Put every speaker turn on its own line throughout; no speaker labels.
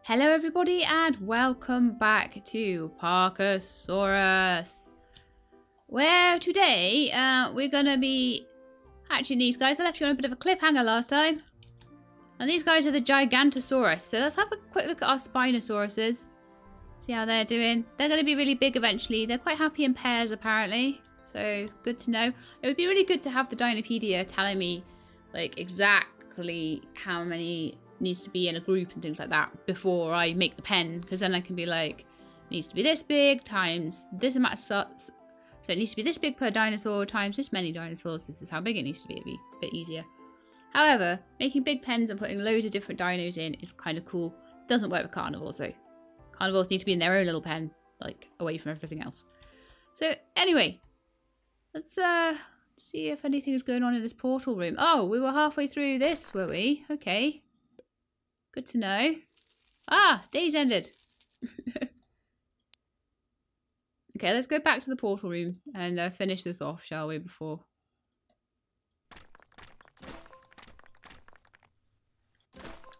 Hello everybody and welcome back to Parkasaurus, where today we're going to be hatching these guys. I left you on a bit of a cliffhanger last time. And these guys are the Gigantosaurus. So let's have a quick look at our Spinosauruses. See how they're doing. They're going to be really big eventually. They're quite happy in pairs apparently. So good to know. It would be really good to have the Dinopedia telling me like exactly how many needs to be in a group and things like that before I make the pen, because then I can be like, it needs to be this big times this amount of slots, so it needs to be this big per dinosaur times this many dinosaurs. This is how big it needs to be. It'd be a bit easier. However, making big pens and putting loads of different dinos in is kind of cool. Doesn't work with carnivores though. Carnivores need to be in their own little pen, like away from everything else. So anyway, let's see if anything is going on in this portal room. Oh, we were halfway through this, were we? Okay. Good to know. Ah, day's ended. Okay, let's go back to the portal room and finish this off, shall we, before...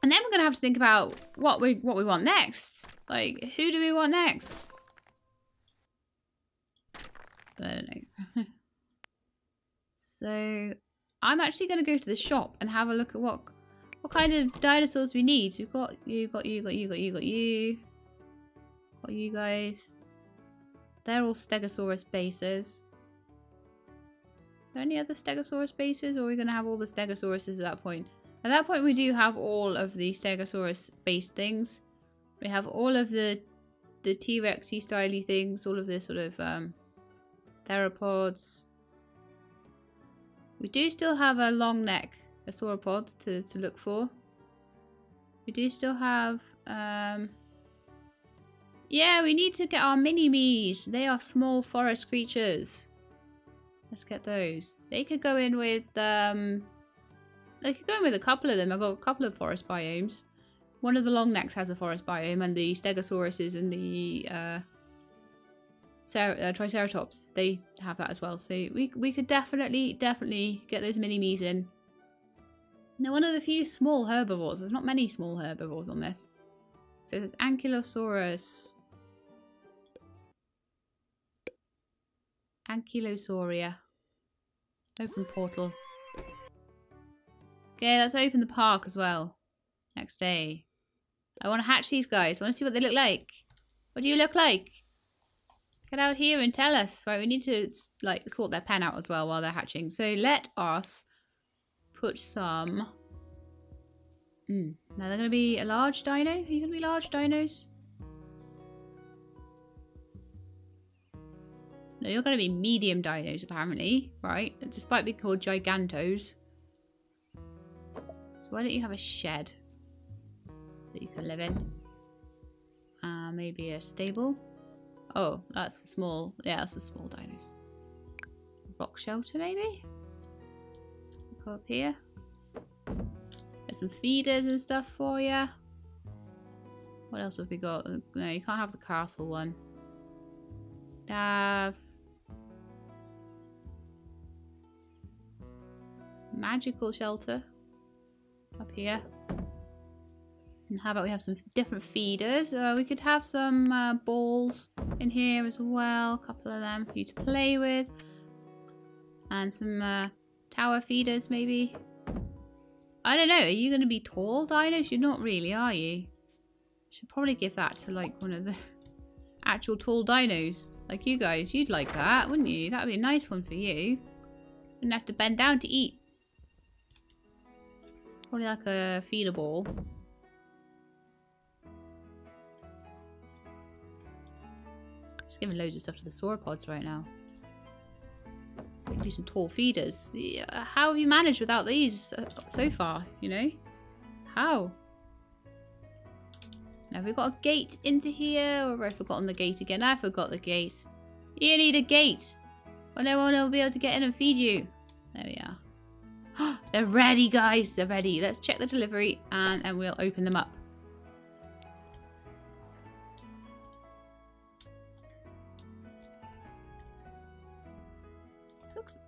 And then we're going to have to think about what we want next. Like, who do we want next? I don't know. So, I'm actually going to go to the shop and have a look at what kind of dinosaurs we need. We've got you guys. They're all Stegosaurus bases. Are there any other Stegosaurus bases, or are we going to have all the Stegosauruses at that point? At that point we do have all of the Stegosaurus based things. We have all of the T-Rexy styly things, all of the sort of theropods. We do still have a long neck a sauropod to look for. We do still have yeah, we need to get our mini-me's. They are small forest creatures. Let's get those. They could go in with a couple of them. I've got a couple of forest biomes. One of the long necks has a forest biome, and the Stegosauruses and the Triceratops, they have that as well. So we could definitely get those mini-me's in. Now, one of the few small herbivores. There's not many small herbivores on this. So there's Ankylosaurus. Ankylosauria. Open portal. Okay, let's open the park as well. Next day. I want to hatch these guys. I want to see what they look like. What do you look like? Get out here and tell us. Right, we need to like sort their pen out as well while they're hatching. So let us put some... Now they're going to be a large dino? Are you going to be large dinos? No, you're going to be medium dinos apparently, right? Despite being called gigantos. So why don't you have a shed that you can live in? Maybe a stable? Oh, that's for small. Yeah, that's for small dinos. Rock shelter maybe? Go up here. Get some feeders and stuff for you. What else have we got? No, you can't have the castle one. Have magical shelter up here. And how about we have some different feeders? We could have some balls in here as well. A couple of them for you to play with. And some tower feeders maybe. I don't know, are you going to be tall dinos? You're not really, are you? Should probably give that to like one of the actual tall dinos. Like you guys, you'd like that, wouldn't you? That would be a nice one for you. Wouldn't have to bend down to eat. Probably like a feeder ball. Just giving loads of stuff to the sauropods right now. Do some tall feeders. How have you managed without these so far, you know? How? Now, have we got a gate into here? Or have I forgotten the gate again? I forgot the gate. You need a gate. Or no one will be able to get in and feed you. There we are. They're ready, guys. They're ready. Let's check the delivery and we'll open them up.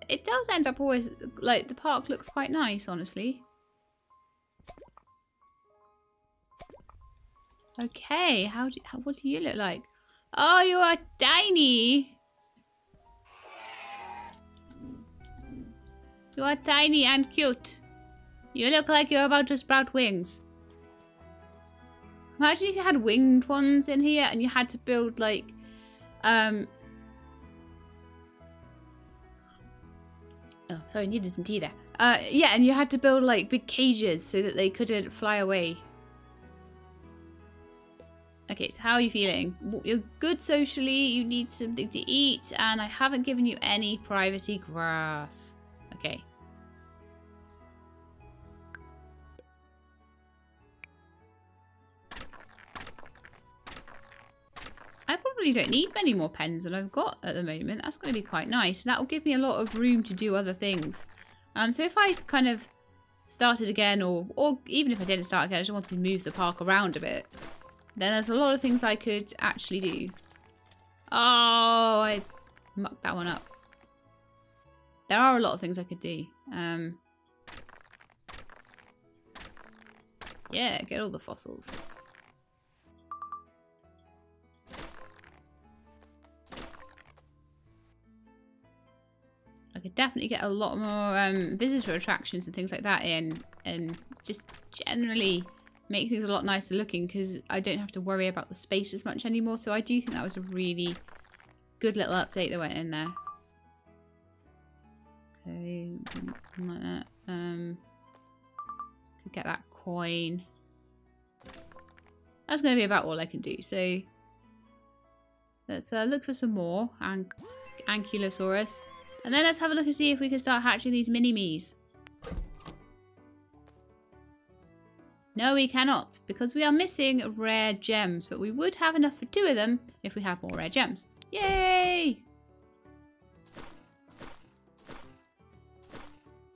It does end up always, like, the park looks quite nice, honestly. Okay, what do you look like? Oh, you are tiny. You are tiny and cute. You look like you're about to sprout wings. Imagine if you had winged ones in here and you had to build like, oh, sorry, needed some tea there. Yeah, and you had to build like big cages so that they couldn't fly away. Okay, so how are you feeling? You're good socially, you need something to eat, and I haven't given you any privacy grass. Okay. I probably don't need many more pens than I've got at the moment. That's going to be quite nice. That will give me a lot of room to do other things. So if I kind of started again, or even if I didn't start again, I just wanted to move the park around a bit, then there's a lot of things I could actually do. Oh, I mucked that one up. There are a lot of things I could do. Yeah, get all the fossils. I could definitely get a lot more visitor attractions and things like that in, and just generally make things a lot nicer looking, because I don't have to worry about the space as much anymore. So I do think that was a really good little update that went in there. Okay, something like that. Could get that coin. That's going to be about all I can do. So let's look for some more Ankylosaurus. And then let's have a look and see if we can start hatching these mini-me's. No, we cannot, because we are missing rare gems. But we would have enough for 2 of them if we have more rare gems. Yay!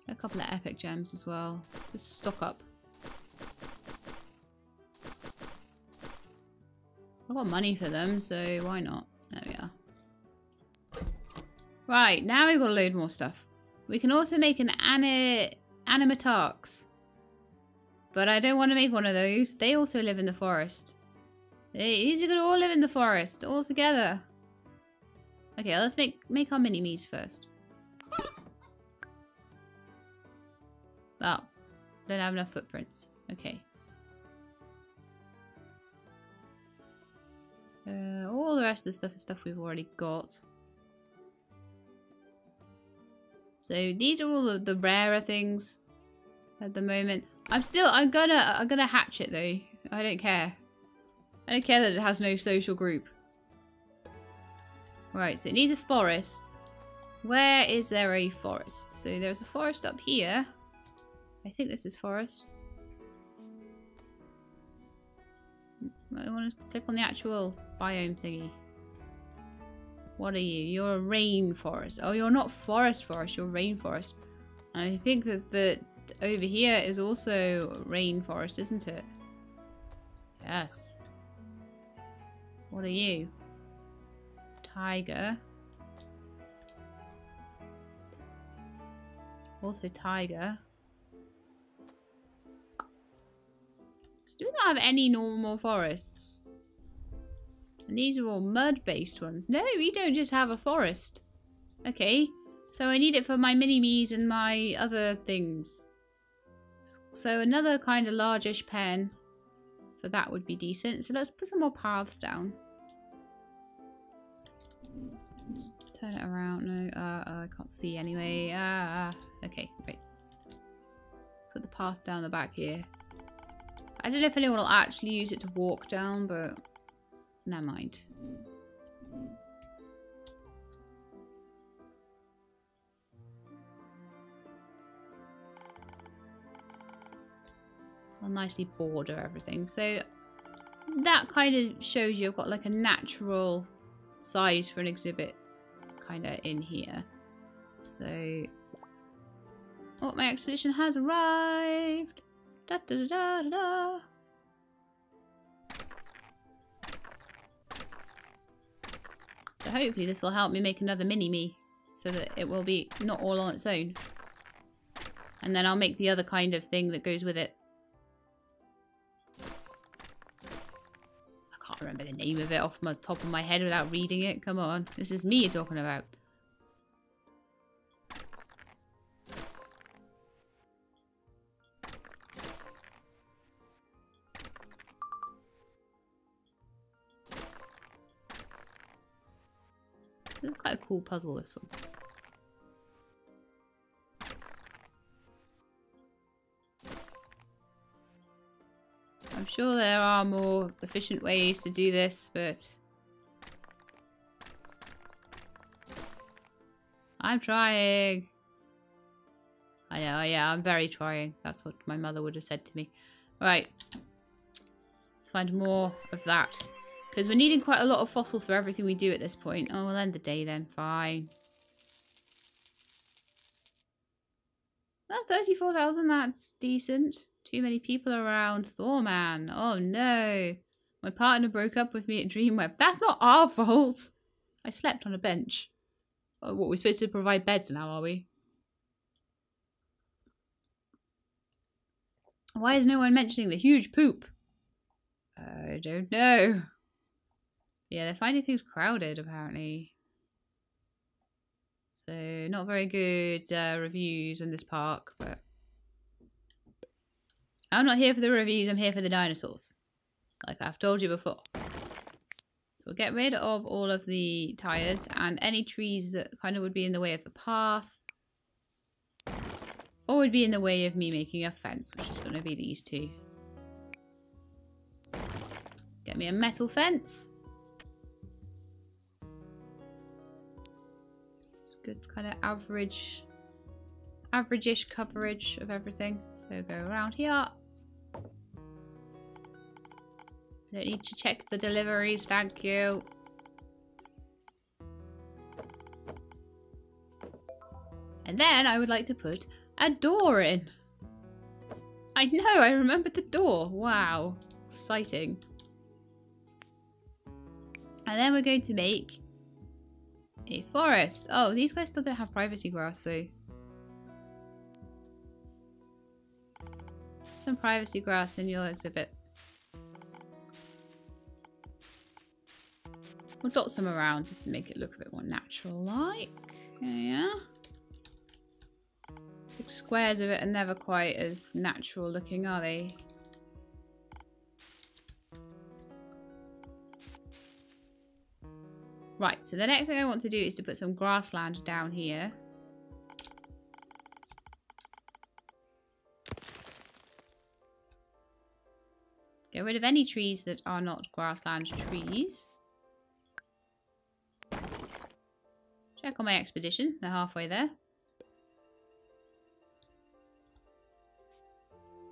A couple of epic gems as well. Just stock up. I've got money for them, so why not? There we are. Right, now we've got a load more stuff. We can also make an Animantarx. But I don't want to make one of those. They also live in the forest. These are going to all live in the forest, all together. Okay, let's make our mini-me's first. Oh, don't have enough footprints. Okay. All the rest of the stuff is stuff we've already got. So these are all the rarer things at the moment. I'm gonna hatch it though. I don't care. I don't care that it has no social group. Right, so it needs a forest. Where is there a forest? So there's a forest up here. I think this is forest. I want to click on the actual biome thingy. What are you? You're a rainforest. Oh, you're not forest, you're rainforest. I think that over here is also rainforest, isn't it? Yes. What are you? Tiger. Also tiger. So do we not have any normal forests? And these are all mud-based ones. No, we don't just have a forest. Okay, so I need it for my mini-me's and my other things. So another kind of largish pen for that would be decent. So let's put some more paths down. Just turn it around. No, I can't see anyway. Okay, right. Put the path down the back here. I don't know if anyone will actually use it to walk down, but never mind. I'll nicely border everything. So that kind of shows you I've got like a natural size for an exhibit kind of in here. So, oh, my expedition has arrived. Da, da, da, da, da. So hopefully this will help me make another mini-me so that it will be not all on its own. And then I'll make the other kind of thing that goes with it. remember the name of it off the top of my head without reading it. Come on. This is me you're talking about. This is quite a cool puzzle, this one. I'm sure there are more efficient ways to do this, but I'm trying. I know, yeah, I'm very trying. That's what my mother would have said to me. Right. Let's find more of that. Because we're needing quite a lot of fossils for everything we do at this point. Oh, we'll end the day then. Fine. Well, 34,000, that's decent. Too many people around. Thorman. Oh no. My partner broke up with me at Dreamweb. That's not our fault. I slept on a bench. Oh, what, we're supposed to provide beds now, are we? Why is no one mentioning the huge poop? I don't know. Yeah, they're finding things crowded, apparently. So, not very good reviews in this park, but I'm not here for the reviews, I'm here for the dinosaurs. Like I've told you before. So we'll get rid of all of the tyres and any trees that kind of would be in the way of the path. Or would be in the way of me making a fence, which is going to be these two. Get me a metal fence. It's good kind of average-ish coverage of everything. So go around here. I don't need to check the deliveries, thank you. And then I would like to put a door in. I know, I remembered the door. Wow, exciting. And then we're going to make a forest. Oh, these guys still don't have privacy grass though. Some privacy grass in your exhibit. We'll dot some around just to make it look a bit more natural-like. Yeah. The squares of it are never quite as natural looking, are they? Right, so the next thing I want to do is to put some grassland down here. Get rid of any trees that are not grassland trees. Check on my expedition. They're halfway there.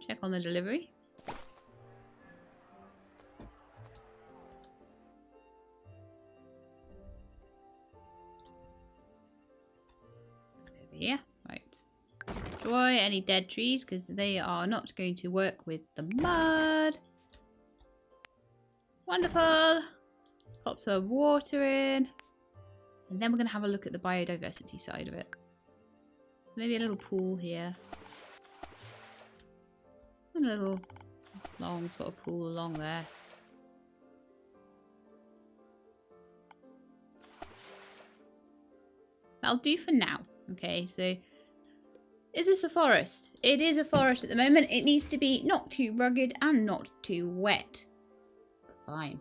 Check on the delivery. Over here. Right. Destroy any dead trees because they are not going to work with the mud. Wonderful. Pop some water in. And then we're going to have a look at the biodiversity side of it. So maybe a little pool here. A little long sort of pool along there. That'll do for now. Okay, so is this a forest? It is a forest at the moment. It needs to be not too rugged and not too wet. But fine.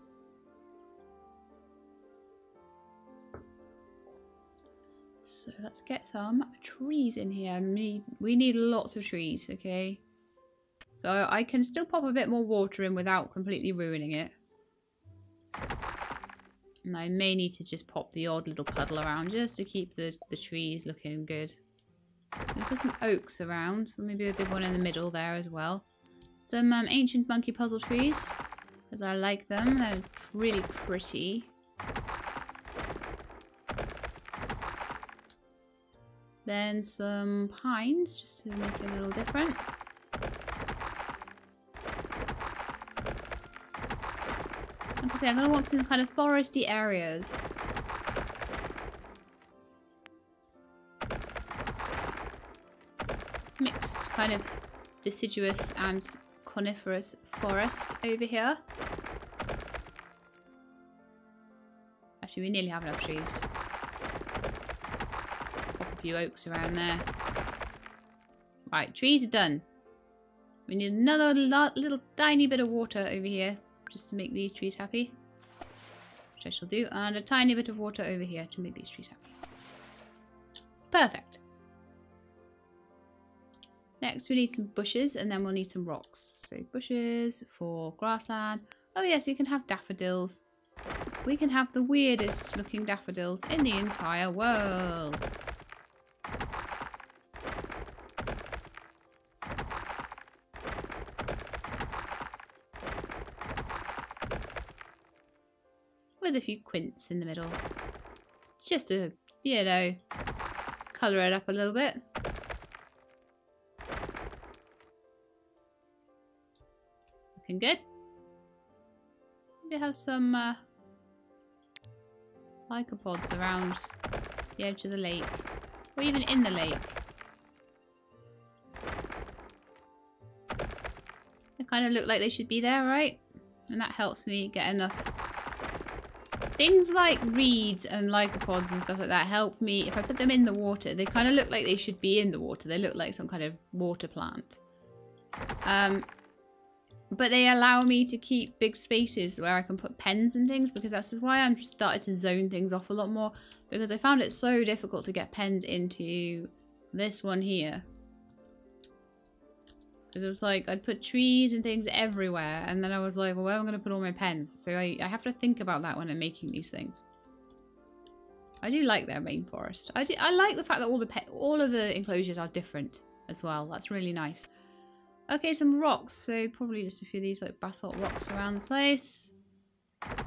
So let's get some trees in here. We need lots of trees, okay? So I can still pop a bit more water in without completely ruining it. And I may need to just pop the odd little puddle around just to keep the trees looking good. I'll put some oaks around, so maybe a big one in the middle there as well. Some ancient monkey puzzle trees, because I like them. They're really pretty. Then some pines, just to make it a little different. Like I say, I'm going to want some kind of foresty areas. Mixed kind of deciduous and coniferous forest over here. Actually, we nearly have enough trees. Pop a few oaks around there. Right, trees are done. We need another little tiny bit of water over here just to make these trees happy. Which I shall do. And a tiny bit of water over here to make these trees happy. Perfect. Next we need some bushes and then we'll need some rocks. So bushes for grassland. Oh yes, we can have daffodils. We can have the weirdest looking daffodils in the entire world. With a few quints in the middle. Just to, you know, colour it up a little bit. Looking good. We have some lycopods around the edge of the lake. Or even in the lake. They kind of look like they should be there, right? And that helps me get enough. Things like reeds and lycopods and stuff like that help me. If I put them in the water, they kind of look like they should be in the water. They look like some kind of water plant. But they allow me to keep big spaces where I can put pens and things, because that's why I'm started to zone things off a lot more, because I found it so difficult to get pens into this one here. It was like I'd put trees and things everywhere, and then I was like, well, where am I going to put all my pens? So I have to think about that when I'm making these things. I do like their rainforest. I like the fact that all of the enclosures are different as well. That's really nice. Okay, some rocks. So probably just a few of these like basalt rocks around the place. Just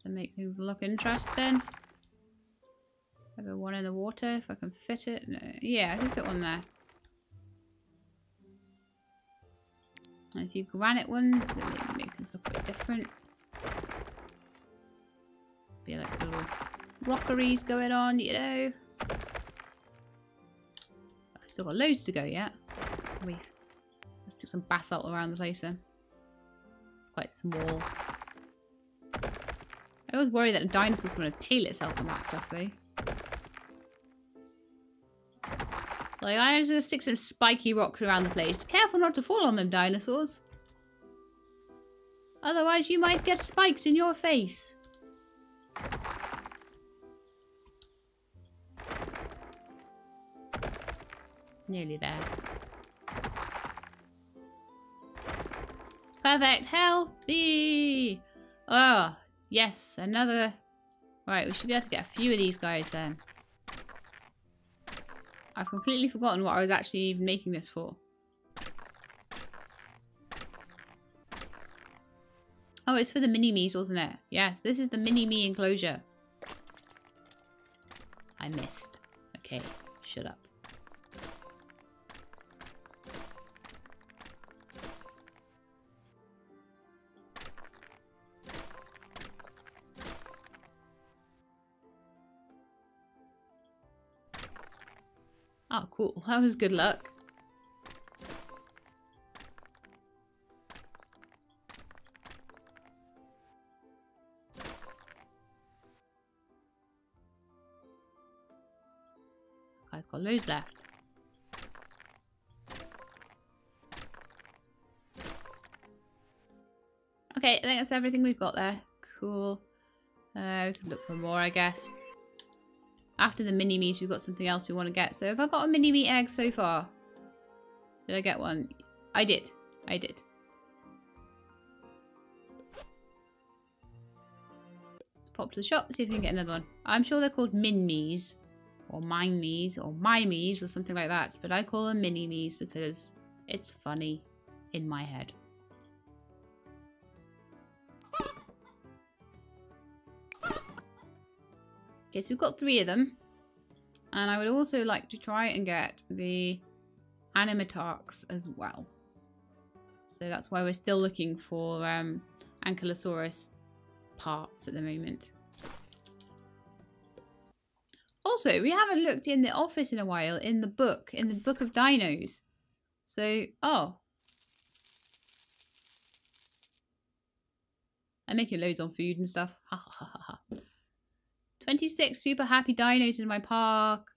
to make things look interesting. Maybe one in the water if I can fit it. No. Yeah, I can fit one there. And a few granite ones that maybe make things look a bit different. Be like little rockeries going on, you know. I've still got loads to go yet. Let's stick some basalt around the place then. It's quite small. I always worry that a dinosaur's going to pale itself on that stuff though. Like, I'm just going to stick some spiky rocks around the place. Careful not to fall on them, dinosaurs. Otherwise, you might get spikes in your face. Nearly there. Perfect. Healthy. Oh, yes. Another. Right, we should be able to get a few of these guys then. I've completely forgotten what I was actually even making this for. Oh, it's for the mini-me's, wasn't it? Yes, this is the mini-me enclosure. I missed. Okay, shut up. Oh, cool. That was good luck. Guy's got loads left. Okay, I think that's everything we've got there. Cool. We can look for more, I guess. After the mini-me's, we've got something else we want to get. So have I got a mini-me egg so far? Did I get one? I did. I did. Let's pop to the shop, see if we can get another one. I'm sure they're called min-me's. Or mine-me's. Or my-me's. Or something like that. But I call them mini-me's because it's funny in my head. Okay, so we've got 3 of them. And I would also like to try and get the Animantarx as well. So that's why we're still looking for Ankylosaurus parts at the moment. Also, we haven't looked in the office in a while, in the book of dinos. So, oh. I'm making loads on food and stuff. Ha ha ha ha. 26 super happy dinos in my park.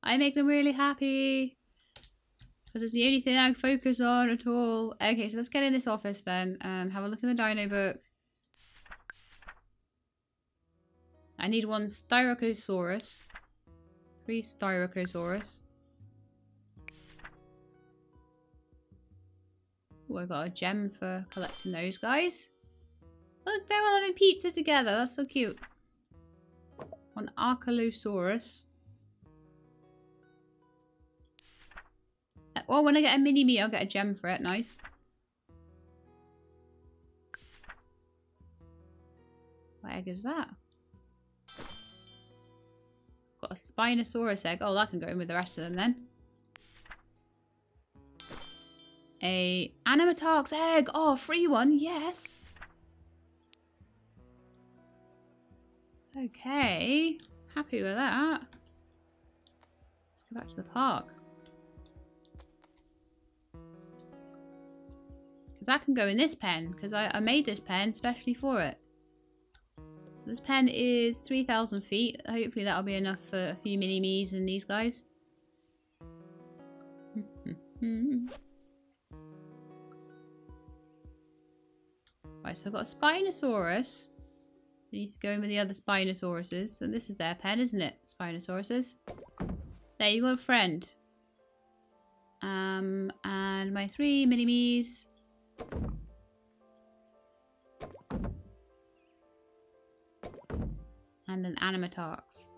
I make them really happy. Because it's the only thing I focus on at all. Okay, so let's get in this office then and have a look in the dino book. I need 1 Styracosaurus. 3 Styracosaurus. Oh, I got a gem for collecting those guys. Look, they're all having pizza together. That's so cute. 1 Archalosaurus. Oh, when I get a mini-me, I'll get a gem for it. Nice. What egg is that? Got a Spinosaurus egg. Oh, that can go in with the rest of them then. A Animantarx egg. Oh, a free one. Yes. Okay. Happy with that. Let's go back to the park. Because that can go in this pen. Because I made this pen especially for it. This pen is 3,000 feet. Hopefully that'll be enough for a few mini-me's and these guys. Right, so I've got a Spinosaurus. I need to go in with the other Spinosauruses. And this is their pen, isn't it? Spinosauruses. There, you got a friend. And my 3 mini-me's. And an Animantarx.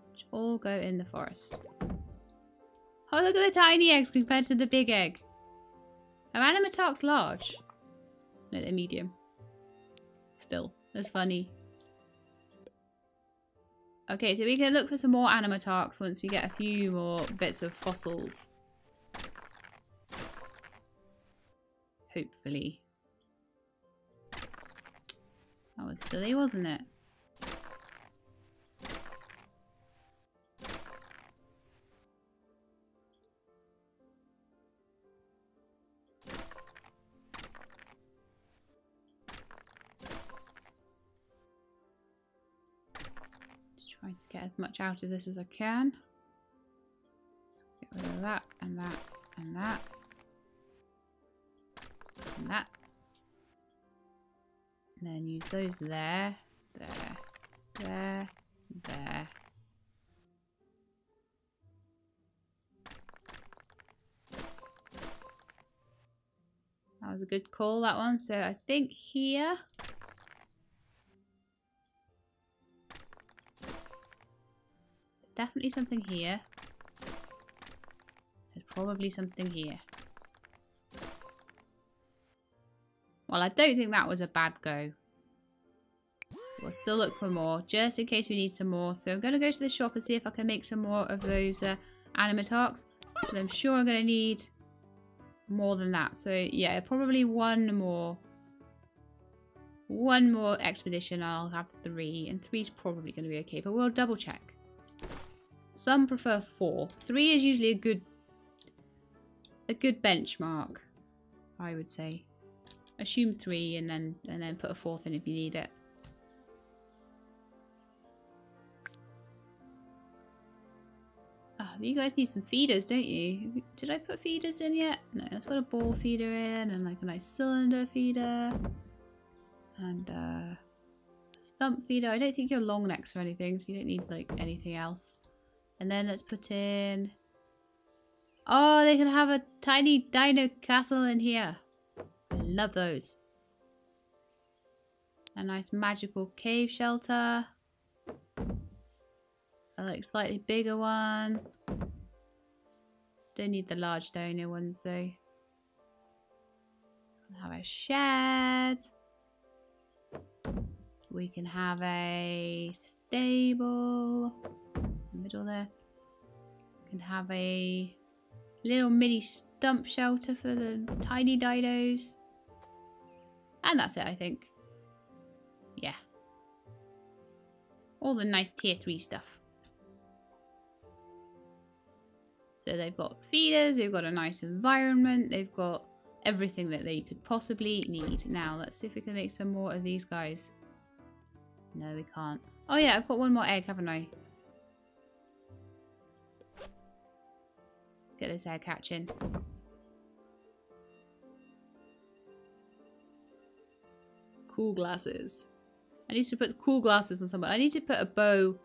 Which all go in the forest. Oh, look at the tiny eggs compared to the big egg. Are Animantarx large? No, they're medium. Still, that's funny. Okay, so we can look for some more Animantarx once we get a few more bits of fossils. Hopefully. That was silly, wasn't it? Trying to get as much out of this as I can. So get rid of that and that and that. And that. And then use those there, there, there, there. That was a good call, that one. So I think here. Definitely something here. There's probably something here. Well, I don't think that was a bad go. We'll still look for more, just in case we need some more. So I'm going to go to the shop and see if I can make some more of those Animantarx. But I'm sure I'm going to need more than that. So yeah, probably one more expedition. I'll have 3. And 3 is probably going to be okay. But we'll double check. Some prefer 4. 3 is usually a good benchmark, I would say. Assume 3 and then put a 4th in if you need it. Oh, you guys need some feeders, don't you? Did I put feeders in yet? No, let's put a ball feeder in and like a nice cylinder feeder. And a stump feeder. I don't think you're long necks or anything, so you don't need like anything else. And then let's put in... Oh, they can have a tiny dino castle in here. I love those. A nice magical cave shelter. A like slightly bigger one. Don't need the large dino ones though. Have a shed. We can have a stable. In the middle there. We can have a little mini stump shelter for the tiny dinos. And that's it, I think. Yeah. All the nice tier 3 stuff. So they've got feeders, they've got a nice environment, they've got everything that they could possibly need. Now, let's see if we can make some more of these guys. No, we can't. Oh yeah, I've got one more egg, haven't I? Get this egg hatching. Cool glasses. I need to put cool glasses on someone. I need to put a bow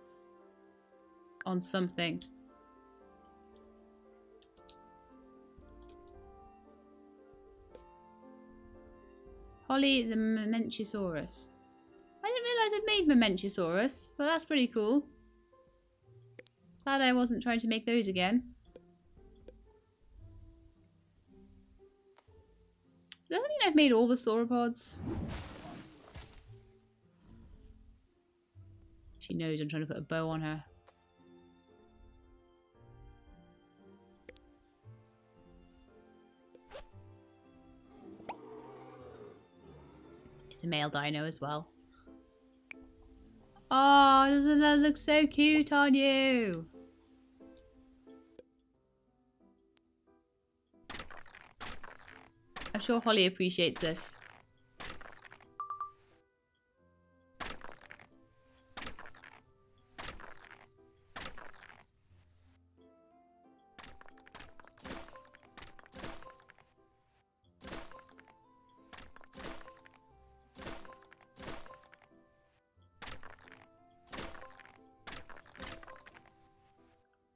on something. Holly the Mamenchisaurus. I didn't realise I'd made Mamenchisaurus. Well, that's pretty cool. Glad I wasn't trying to make those again. Does that mean I've made all the sauropods? She knows I'm trying to put a bow on her. It's a male dino as well. Oh, doesn't that look so cute on you? I'm sure Holly appreciates this.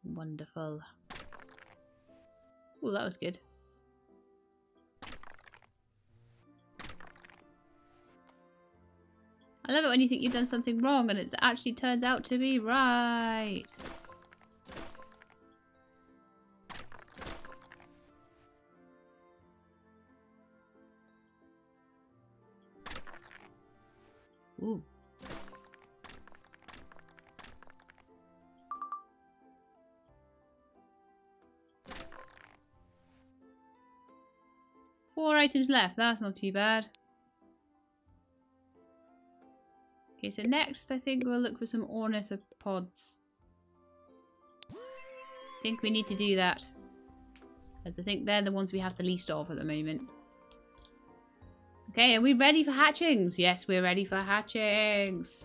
Wonderful. Oh, that was good. I love it when you think you've done something wrong and it actually turns out to be right. Ooh. Four items left. That's not too bad. Okay, so next I think we'll look for some ornithopods. I think we need to do that. As I think they're the ones we have the least of at the moment. Okay, are we ready for hatchings? Yes, we're ready for hatchings.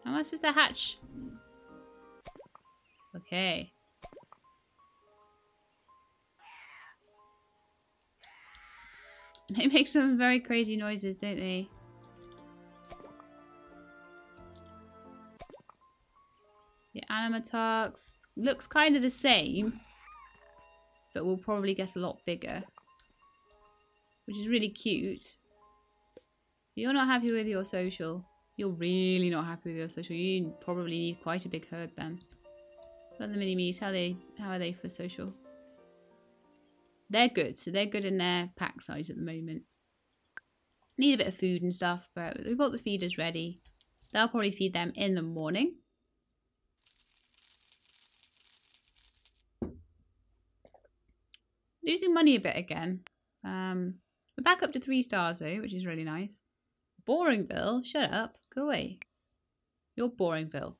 How am I supposed to hatch? Okay. They make some very crazy noises, don't they? The Animantarx looks kind of the same, but will probably get a lot bigger, which is really cute. You're not happy with your social. You're really not happy with your social. You probably need quite a big herd then. What are the mini-me's? How are they for social? They're good. So they're good in their pack size at the moment. Need a bit of food and stuff, but we've got the feeders ready. They'll probably feed them in the morning. Losing money a bit again. We're back up to 3 stars though, which is really nice. Boring Bill, shut up. Go away. You're boring, Bill.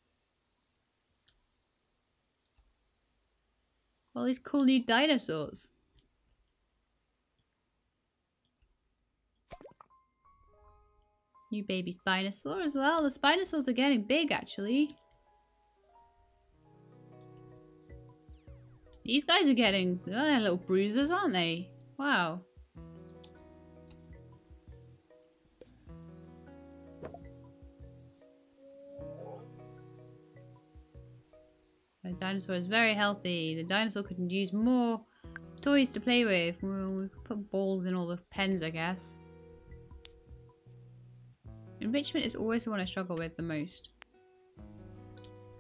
All these cool new dinosaurs. New baby Spinosaur as well. The Spinosaurs are getting big, actually. These guys are getting... oh, they're little bruisers, aren't they? Wow. The dinosaur is very healthy. The dinosaur could use more toys to play with. We could put balls in all the pens, I guess. Enrichment is always the one I struggle with the most.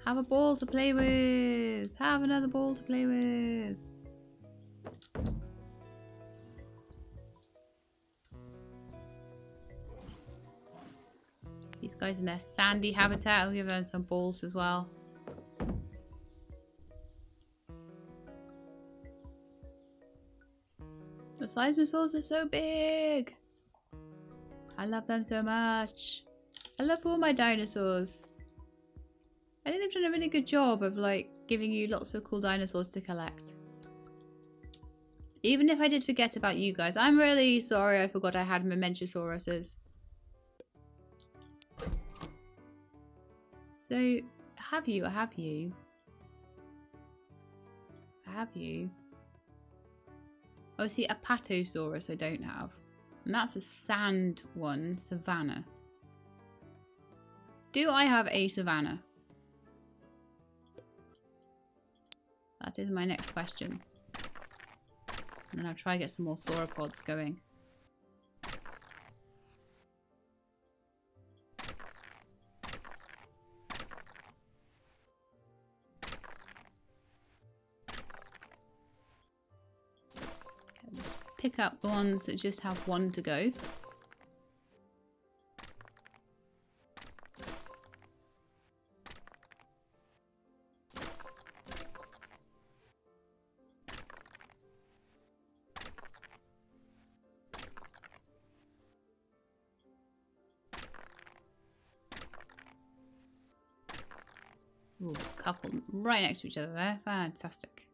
Have a ball to play with. Have another ball to play with. These guys in their sandy habitat. I'll give them some balls as well. The seismosaurs are so big. I love them so much. I love all my dinosaurs. I think they've done a really good job of like giving you lots of cool dinosaurs to collect. Even if I did forget about you guys, I'm really sorry I forgot I had Memenchosauruses. So, have you? Have you? Have you? Oh, see, a Apatosaurus I don't have. And that's a sand one, Savannah. Do I have a Savannah? That is my next question. And then I'll try and get some more sauropods going. Okay, just pick up the ones that just have one to go. Ooh, there's a couple right next to each other there. Fantastic.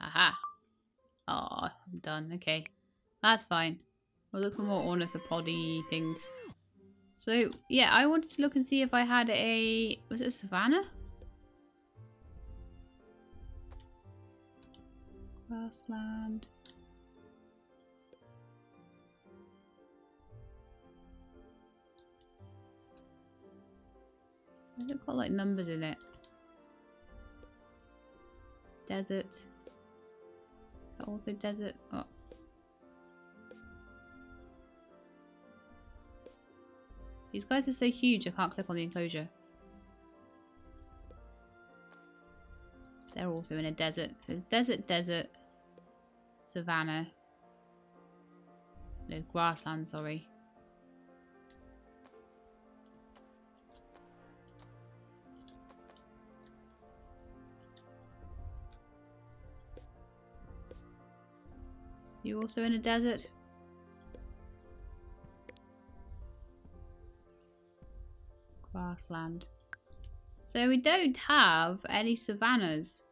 Aha. Oh, I'm done. Okay. That's fine. We'll look for more ornithopody things. So, yeah, I wanted to look and see if I had a... Was it a Savannah? Grassland. Has it got like numbers in it? Desert. Is that also desert? Oh. These guys are so huge I can't click on the enclosure. They're also in a desert. So desert, savannah. No, grassland, sorry. You also in a desert? Grassland. So we don't have any savannas.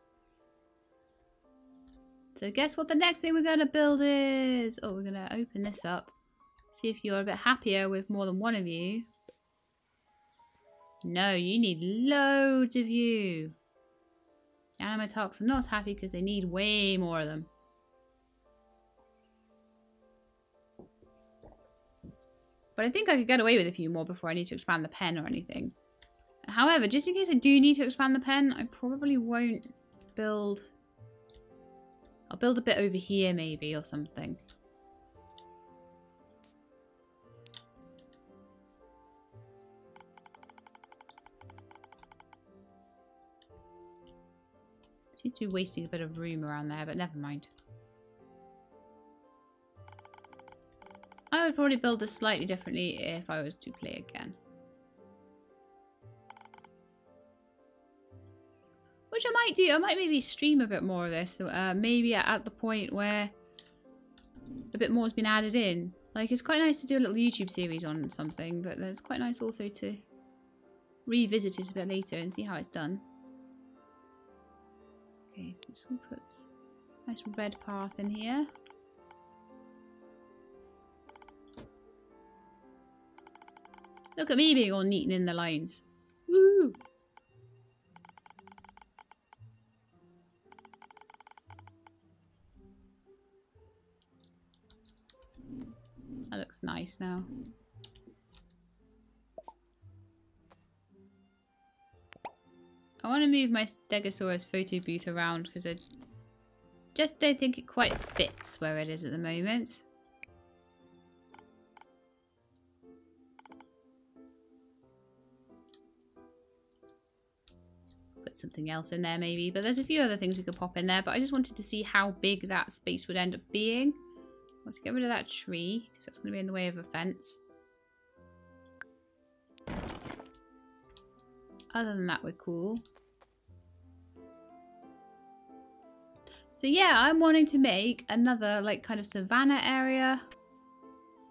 So guess what the next thing we're going to build is? Oh, we're going to open this up. See if you're a bit happier with more than one of you. No, you need loads of you. The Animantarx are not happy because they need way more of them. But I think I could get away with a few more before I need to expand the pen or anything. However, just in case I do need to expand the pen, I probably won't build... I'll build a bit over here maybe or something. Seems to be wasting a bit of room around there, but never mind. I would probably build this slightly differently if I was to play again. Which I might do. I might maybe stream a bit more of this. Maybe at the point where a bit more has been added in. Like, it's quite nice to do a little YouTube series on something, but it's quite nice also to revisit it a bit later and see how it's done. Okay, so just gonna put a nice red path in here. Look at me being all neat and in the lines. Woo! That looks nice now. I want to move my Stegosaurus photo booth around because I just don't think it quite fits where it is at the moment. Put something else in there maybe, but there's a few other things we could pop in there, but I just wanted to see how big that space would end up being. I want to get rid of that tree because that's going to be in the way of a fence. Other than that, we're cool. So yeah, I'm wanting to make another like kind of savanna area.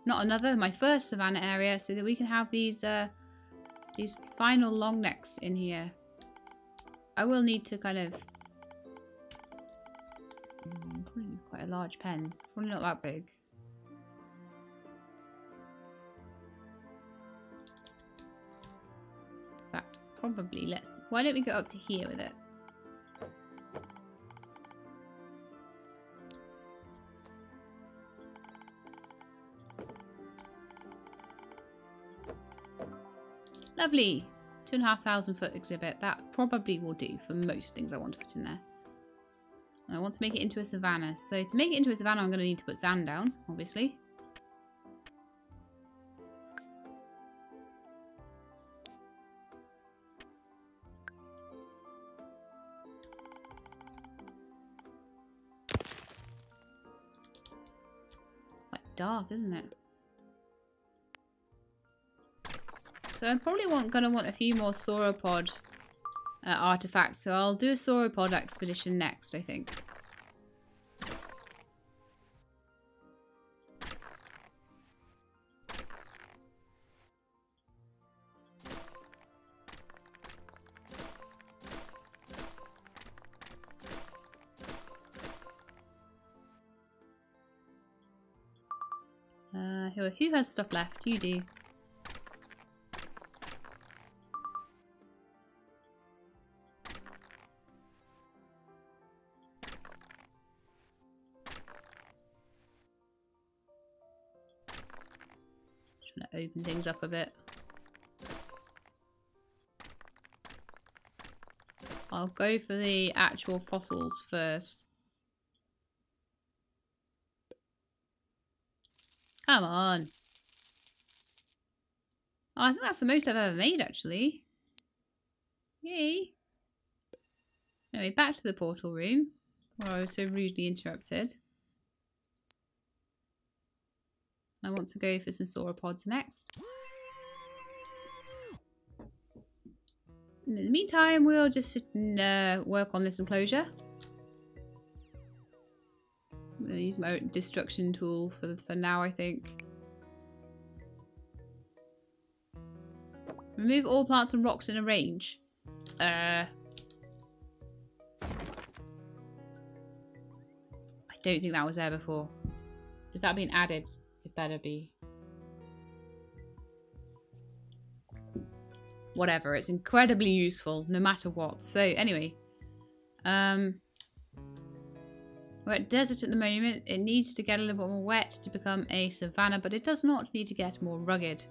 Not another, my first savanna area, so that we can have these final long necks in here. I will need to kind of probably quite a large pen. Probably not that big. In fact, probably why don't we go up to here with it? Lovely. 2,500 foot exhibit. That probably will do for most things I want to put in there. And I want to make it into a savanna. So to make it into a savanna, I'm going to need to put sand down, obviously. Quite dark, isn't it? So I'm probably going to want a few more sauropod artifacts. So I'll do a sauropod expedition next, I think. Who has stuff left? You do. Open things up a bit. I'll go for the actual fossils first. Come on. Oh, I think that's the most I've ever made, actually. Yay. Anyway, back to the portal room, where I was so rudely interrupted. I want to go for some sauropods next. In the meantime, we'll just sit and work on this enclosure. I'm going to use my destruction tool for now, I think. Remove all plants and rocks in a range. I don't think that was there before. Is that being added? It better be. Whatever, it's incredibly useful no matter what. So anyway, we're at desert at the moment. It needs to get a little bit more wet to become a savanna, but it does not need to get more rugged.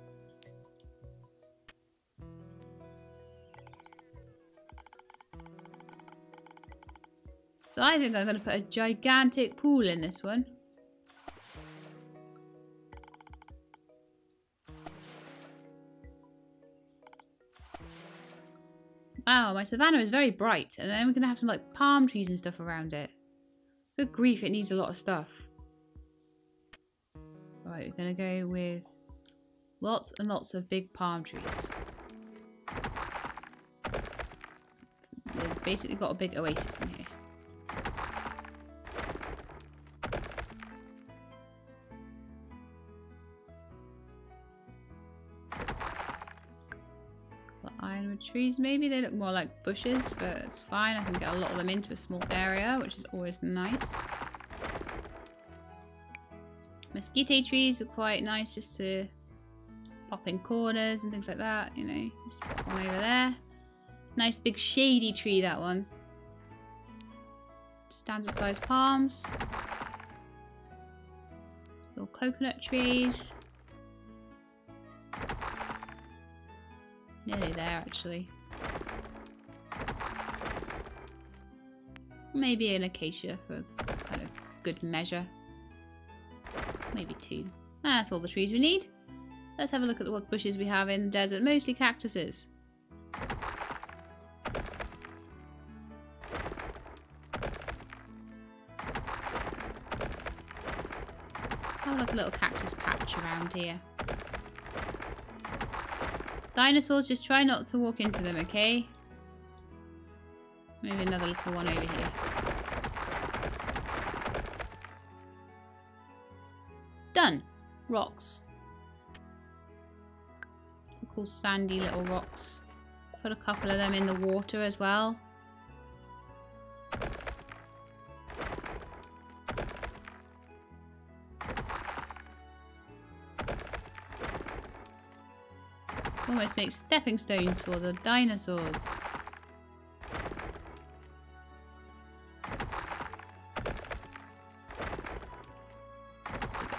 So I think I'm going to put a gigantic pool in this one. Wow, my savanna is very bright, and then we're going to have some like palm trees and stuff around it. Good grief, it needs a lot of stuff. Right, we're going to go with lots and lots of big palm trees. They've basically got a big oasis in here. Ironwood trees, maybe they look more like bushes, but it's fine. I can get a lot of them into a small area, which is always nice. Mosquito trees are quite nice just to pop in corners and things like that, you know. Just pop one over there. Nice big shady tree, that one. Standard sized palms. Little coconut trees. Nearly there, actually. Maybe an acacia for kind of good measure. Maybe 2. That's all the trees we need. Let's have a look at what bushes we have in the desert. Mostly cactuses. Have like a little cactus patch around here. Dinosaurs, just try not to walk into them, okay? Maybe another little one over here. Done. Rocks. Some cool sandy little rocks. Put a couple of them in the water as well. Almost make stepping stones for the dinosaurs.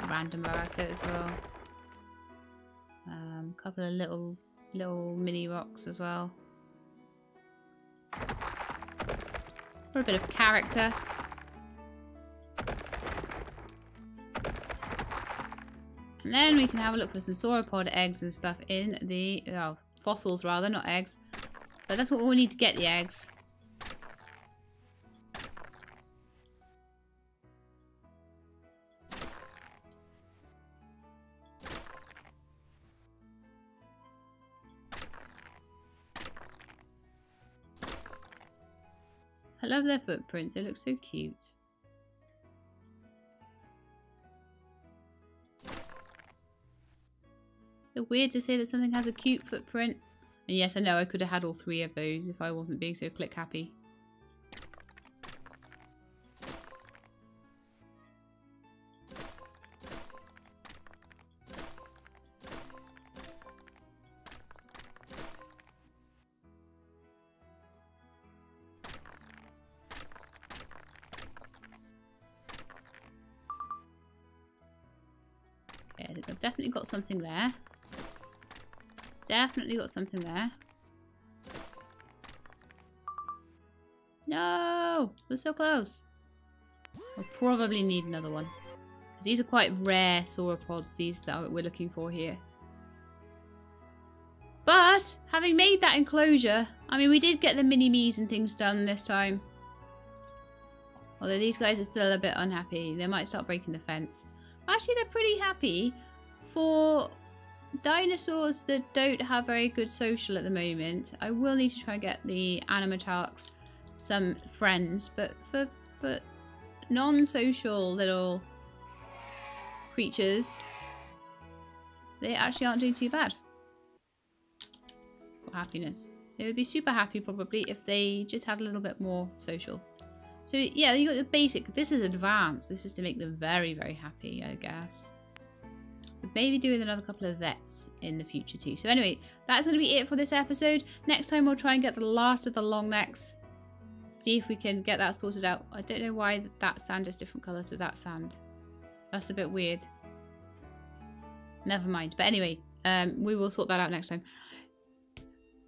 Random about it as well. A couple of little mini rocks as well. For a bit of character. And then we can have a look for some sauropod eggs and stuff in the fossils rather, not eggs. But that's what we need to get the eggs. I love their footprints, they look so cute. It's weird to say that something has a cute footprint. And yes, I know I could have had all 3 of those if I wasn't being so click happy. Okay, I think I've definitely got something there. Definitely got something there. No! We're so close. We'll probably need another one. Because these are quite rare sauropods, these that we're looking for here. But, having made that enclosure, I mean, we did get the mini-me's and things done this time. Although these guys are still a bit unhappy. They might start breaking the fence. Actually, they're pretty happy for dinosaurs that don't have very good social at the moment. I will need to try and get the Animantarx some friends, but for non-social little creatures, they actually aren't doing too bad for happiness. They would be super happy probably if they just had a little bit more social. So yeah, you got the basic. This is advanced. This is to make them very, very happy, I guess. But maybe do with another couple of vets in the future too. So anyway, that's going to be it for this episode. Next time we'll try and get the last of the long necks. See if we can get that sorted out. I don't know why that sand is different colour to that sand. That's a bit weird. Never mind. But anyway, we will sort that out next time.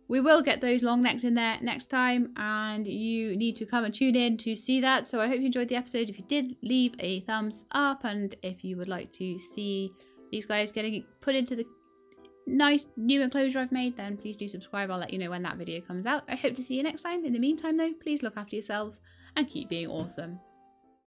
We will get those long necks in there next time, and you need to come and tune in to see that. So I hope you enjoyed the episode. If you did, leave a thumbs up, and if you would like to see these guys getting put into the nice new enclosure I've made, then please do subscribe. I'll let you know when that video comes out. I hope to see you next time. In the meantime though, please look after yourselves and keep being awesome.